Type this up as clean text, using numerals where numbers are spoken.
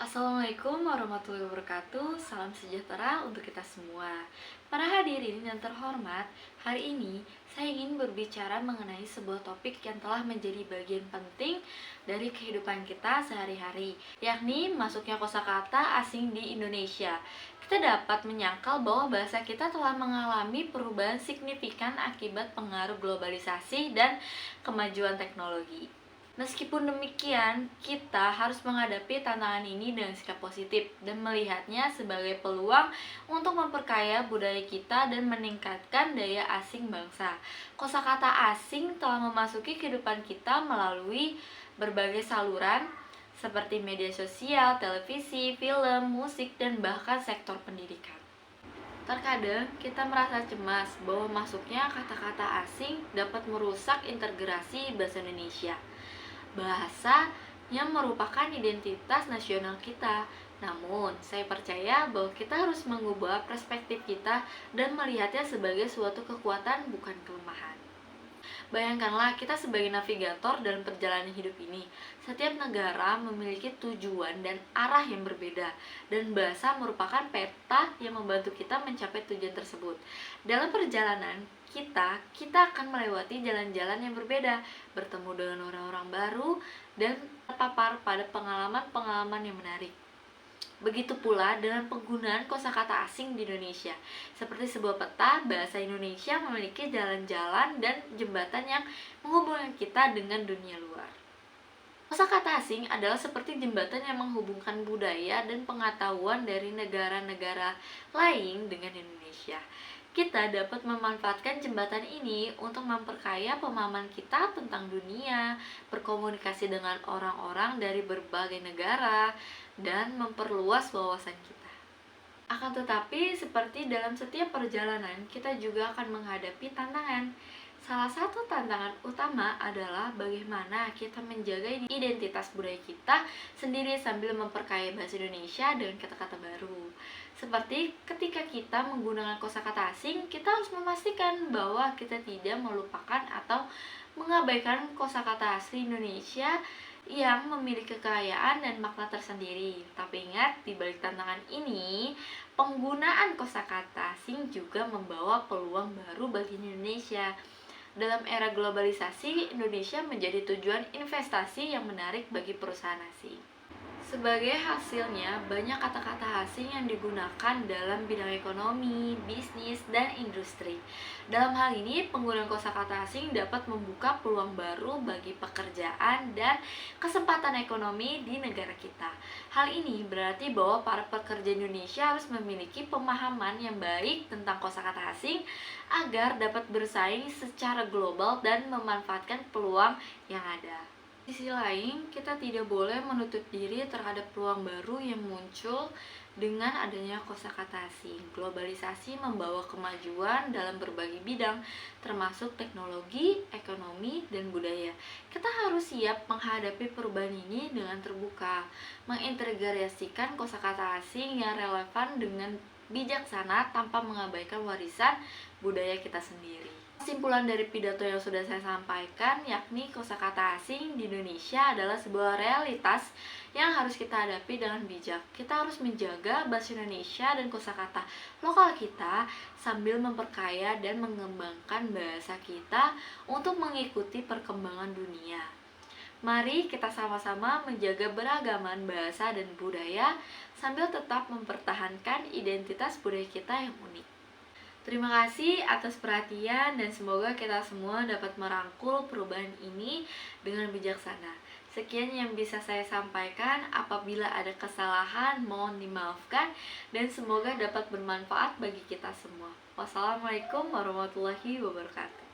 Assalamualaikum warahmatullahi wabarakatuh. Salam sejahtera untuk kita semua. Para hadirin yang terhormat, hari ini saya ingin berbicara mengenai sebuah topik yang telah menjadi bagian penting dari kehidupan kita sehari-hari, yakni masuknya kosakata asing di Indonesia. Kita dapat menyangkal bahwa bahasa kita telah mengalami perubahan signifikan akibat pengaruh globalisasi dan kemajuan teknologi. Meskipun demikian, kita harus menghadapi tantangan ini dengan sikap positif dan melihatnya sebagai peluang untuk memperkaya budaya kita dan meningkatkan daya asing bangsa. Kosakata asing telah memasuki kehidupan kita melalui berbagai saluran seperti media sosial, televisi, film, musik, dan bahkan sektor pendidikan. Terkadang kita merasa cemas bahwa masuknya kata-kata asing dapat merusak integrasi bahasa Indonesia, bahasa yang merupakan identitas nasional kita. Namun, saya percaya bahwa kita harus mengubah perspektif kita dan melihatnya sebagai suatu kekuatan, bukan kelemahan. Bayangkanlah kita sebagai navigator dalam perjalanan hidup ini. Setiap negara memiliki tujuan dan arah yang berbeda, dan bahasa merupakan peta yang membantu kita mencapai tujuan tersebut. Dalam perjalanan kita akan melewati jalan-jalan yang berbeda, bertemu dengan orang-orang baru, dan terpapar pada pengalaman-pengalaman yang menarik. Begitu pula dengan penggunaan kosakata asing di Indonesia. Seperti sebuah peta, bahasa Indonesia memiliki jalan-jalan dan jembatan yang menghubungkan kita dengan dunia luar. Kosakata asing adalah seperti jembatan yang menghubungkan budaya dan pengetahuan dari negara-negara lain dengan Indonesia. Kita dapat memanfaatkan jembatan ini untuk memperkaya pemahaman kita tentang dunia, berkomunikasi dengan orang-orang dari berbagai negara, dan memperluas wawasan kita. Akan tetapi, seperti dalam setiap perjalanan, kita juga akan menghadapi tantangan. Salah satu tantangan utama adalah bagaimana kita menjaga identitas budaya kita sendiri sambil memperkaya bahasa Indonesia dengan kata-kata baru. Seperti ketika kita menggunakan kosakata asing, kita harus memastikan bahwa kita tidak melupakan atau mengabaikan kosakata asli Indonesia yang memiliki kekayaan dan makna tersendiri. Tapi ingat, di balik tantangan ini, penggunaan kosakata asing juga membawa peluang baru bagi Indonesia. Dalam era globalisasi, Indonesia menjadi tujuan investasi yang menarik bagi perusahaan asing. Sebagai hasilnya, banyak kata-kata asing yang digunakan dalam bidang ekonomi, bisnis, dan industri. Dalam hal ini, penggunaan kosakata asing dapat membuka peluang baru bagi pekerjaan dan kesempatan ekonomi di negara kita. Hal ini berarti bahwa para pekerja Indonesia harus memiliki pemahaman yang baik tentang kosakata asing agar dapat bersaing secara global dan memanfaatkan peluang yang ada. Di sisi lain, kita tidak boleh menutup diri terhadap peluang baru yang muncul dengan adanya kosakata asing. Globalisasi membawa kemajuan dalam berbagai bidang, termasuk teknologi, ekonomi, dan budaya. Kita harus siap menghadapi perubahan ini dengan terbuka, mengintegrasikan kosakata asing yang relevan dengan bijaksana tanpa mengabaikan warisan budaya kita sendiri. Kesimpulan dari pidato yang sudah saya sampaikan, yakni kosakata asing di Indonesia adalah sebuah realitas yang harus kita hadapi dengan bijak. Kita harus menjaga bahasa Indonesia dan kosakata lokal kita sambil memperkaya dan mengembangkan bahasa kita untuk mengikuti perkembangan dunia. Mari kita sama-sama menjaga beragaman bahasa dan budaya sambil tetap mempertahankan identitas budaya kita yang unik. Terima kasih atas perhatian dan semoga kita semua dapat merangkul perubahan ini dengan bijaksana. Sekian yang bisa saya sampaikan. Apabila ada kesalahan, mohon dimaafkan dan semoga dapat bermanfaat bagi kita semua. Wassalamualaikum warahmatullahi wabarakatuh.